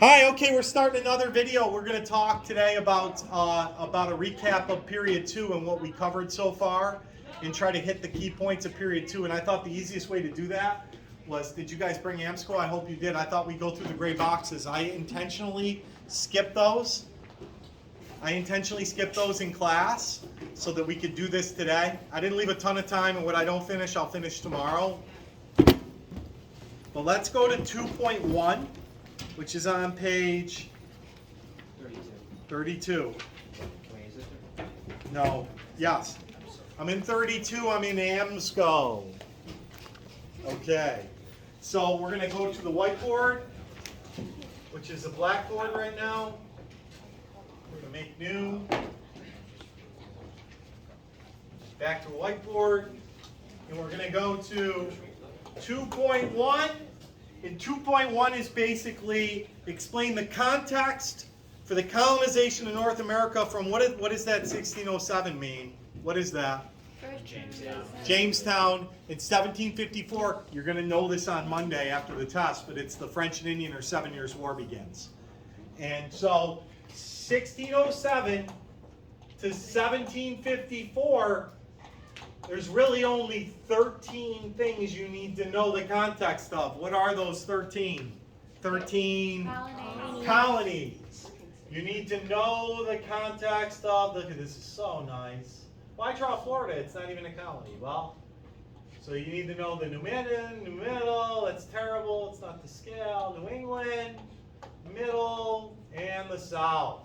Hi, okay, we're starting another video. We're going to talk today about a recap of period 2 and what we covered so far, and try to hit the key points of period 2. And I thought the easiest way to do that was, did you guys bring AMSCO? I hope you did. I thought we'd go through the gray boxes. I intentionally skipped those. In class so that we could do this today. I didn't leave a ton of time, and what I don't finish, I'll finish tomorrow. But let's go to 2.1. Which is on page 32. No, yes. I'm in 32, I'm in AMSCO. Okay, so we're gonna go to the whiteboard, which is a blackboard right now. We're gonna make new. Back to whiteboard, and we're gonna go to 2.1. And 2.1 is basically explain the context for the colonization of North America from what does that 1607 mean? What is that? Jamestown in 1754. You're going to know this on Monday after the test, but it's the French and Indian or 7 Years' War begins. And so 1607 to 1754, there's really only 13 things you need to know the context of. What are those 13? 13 colonies. You need to know the context of, look at this, is so nice. Why draw Florida? It's not even a colony. Well, so you need to know the New Middle, that's terrible, it's not the scale, New England, Middle, and the South.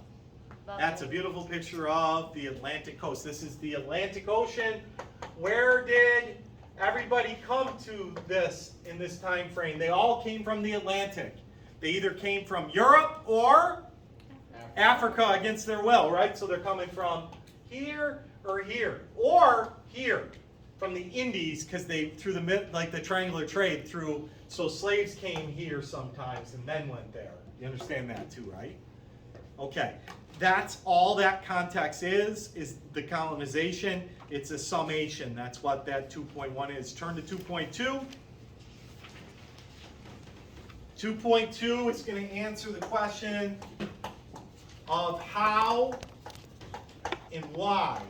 That's a beautiful picture of the Atlantic coast. This is the Atlantic Ocean. Where did everybody come to this in this time frame? They all came from the Atlantic. They either came from Europe or Africa against their will, right? So they're coming from here or here, or here from the Indies, because they through the triangular trade through. So slaves came here sometimes and then went there. You understand that too, right? Okay. That's all that context is the colonization. It's a summation. That's what that 2.1 is. Turn to 2.2. 2.2 is going to answer the question of how and why.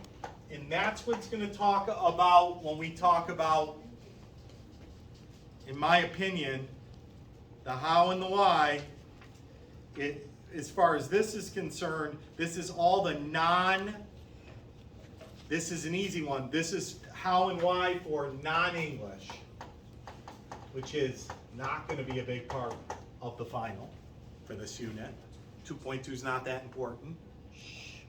And that's what's going to talk about when we talk about, in my opinion, the how and the why. As far as this is concerned, this is all the this is an easy one. This is how and why for non-English, which is not going to be a big part of the final for this unit. 2.2 is not that important,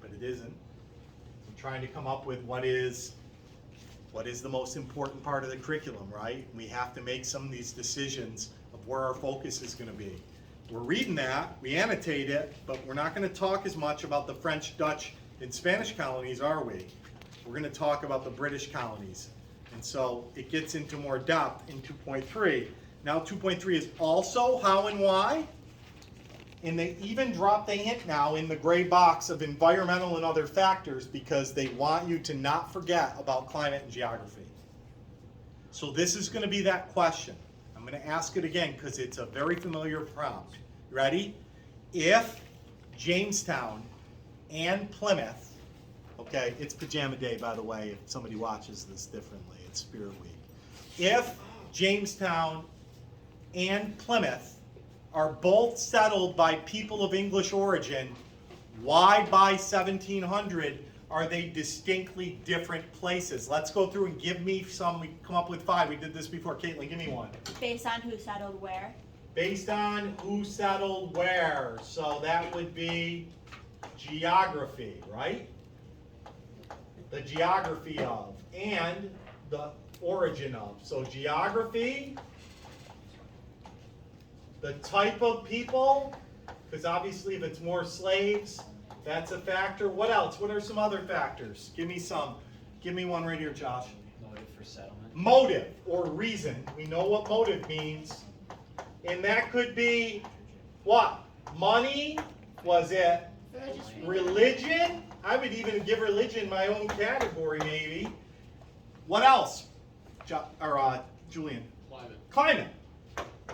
but it isn't. I'm trying to come up with what is the most important part of the curriculum, right? We have to make some of these decisions of where our focus is going to be. We're reading that, we annotate it, but we're not going to talk as much about the French, Dutch, and Spanish colonies, are we? We're going to talk about the British colonies. And so it gets into more depth in 2.3. Now 2.3 is also how and why. And they even drop the hint now in the gray box of environmental and other factors, because they want you to not forget about climate and geography. So this is going to be that question. I'm going to ask it again because it's a very familiar prompt. Ready? If Jamestown and Plymouth, okay, it's pajama day, by the way, if somebody watches this differently, it's Spirit Week. If Jamestown and Plymouth are both settled by people of English origin, why by 1700 are they distinctly different places? Let's go through and give me some. We come up with 5. We did this before. Caitlin, give me one. Based on who settled where? Based on who settled where. So that would be geography, right? The geography of and the origin of. So geography, the type of people, because obviously if it's more slaves, that's a factor. What else? What are some other factors? Give me some. Give me one right here, Josh. Motive for settlement. Motive or reason. We know what motive means. And that could be what? Money? Was it religion? I would even give religion my own category, maybe. What else? Julian? Climate. Climate.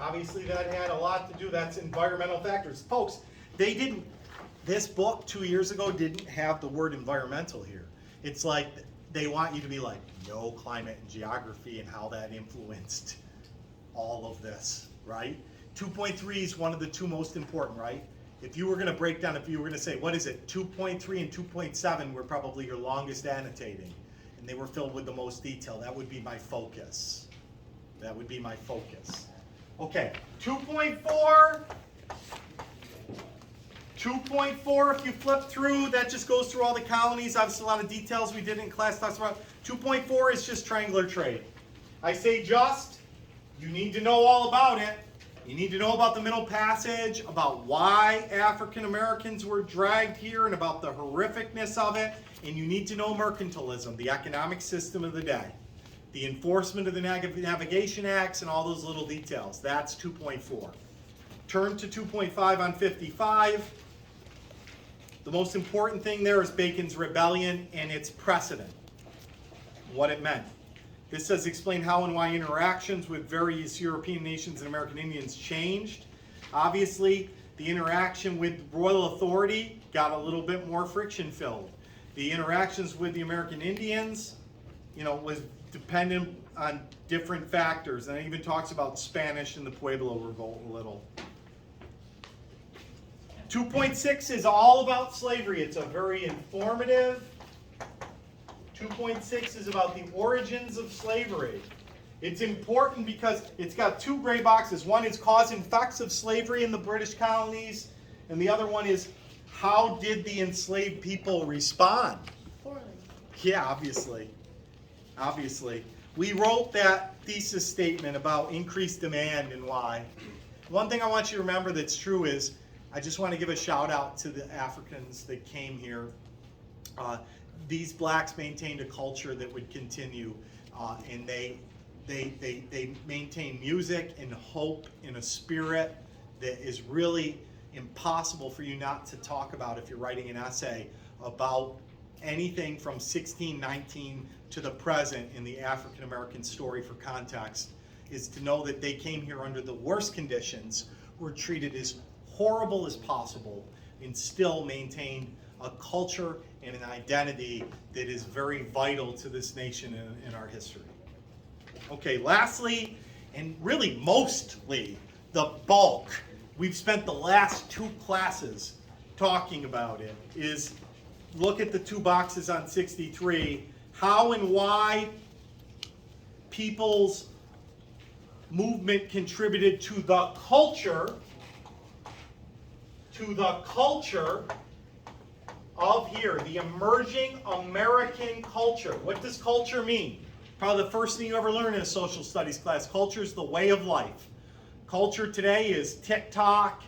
Obviously that had a lot to do, that's environmental factors. Folks, this book 2 years ago didn't have the word environmental here. It's like they want you to be like, no, climate and geography and how that influenced all of this, right? 2.3 is one of the two most important, right? If you were going to break down, if you were going to say, what is it? 2.3 and 2.7 were probably your longest annotating, and they were filled with the most detail. That would be my focus. That would be my focus. Okay, 2.4. 2.4, if you flip through, that just goes through all the colonies. Obviously, a lot of details we did in class talks about. 2.4 is just triangular trade. I say just, you need to know all about it. You need to know about the Middle Passage, about why African Americans were dragged here, and about the horrificness of it. And you need to know mercantilism, the economic system of the day, the enforcement of the Navigation Acts, and all those little details. That's 2.4. Turn to 2.5 on 55. The most important thing there is Bacon's Rebellion and its precedent, what it meant. This says explain how and why interactions with various European nations and American Indians changed. Obviously, the interaction with royal authority got a little bit more friction filled. The interactions with the American Indians, was dependent on different factors. And it even talks about Spanish and the Pueblo Revolt a little. 2.6 is all about slavery. It's a very informative. 2.6 is about the origins of slavery. It's important because it's got two gray boxes. One is cause and effects of slavery in the British colonies, and the other one is how did the enslaved people respond? Poorly. Yeah, obviously. Obviously. We wrote that thesis statement about increased demand and why. One thing I want you to remember that's true is I just want to give a shout out to the Africans that came here. These blacks maintained a culture that would continue, and they maintained music and hope in a spirit that is really impossible for you not to talk about if you're writing an essay about anything from 1619 to the present in the African American story. For context, is to know that they came here under the worst conditions, were treated as horrible as possible, and still maintained a culture and an identity that is very vital to this nation in our history. Okay, lastly, and really mostly, the bulk, we've spent the last two classes talking about it, is look at the two boxes on 63, how and why people's movement contributed to the culture of here, the emerging American culture. What does culture mean? Probably the first thing you ever learn in a social studies class. Culture is the way of life. Culture today is TikTok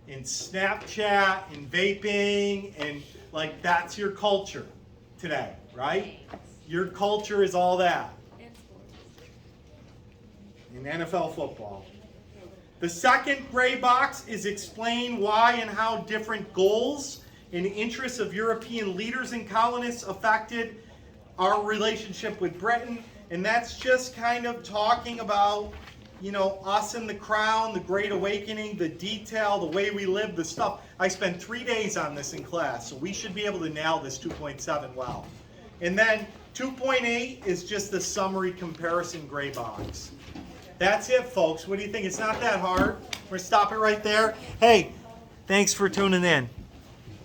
and Snapchat and vaping, and like that's your culture today, right? Your culture is all that. In NFL football. The second gray box is explain why and how different goals and interests of European leaders and colonists affected our relationship with Britain. And that's just kind of talking about, us and the crown, the Great Awakening, the detail, the way we live, the stuff. I spent 3 days on this in class, so we should be able to nail this 2.7 well. And then 2.8 is just the summary comparison gray box. That's it, folks. What do you think? It's not that hard. We're going to stop it right there. Hey, thanks for tuning in.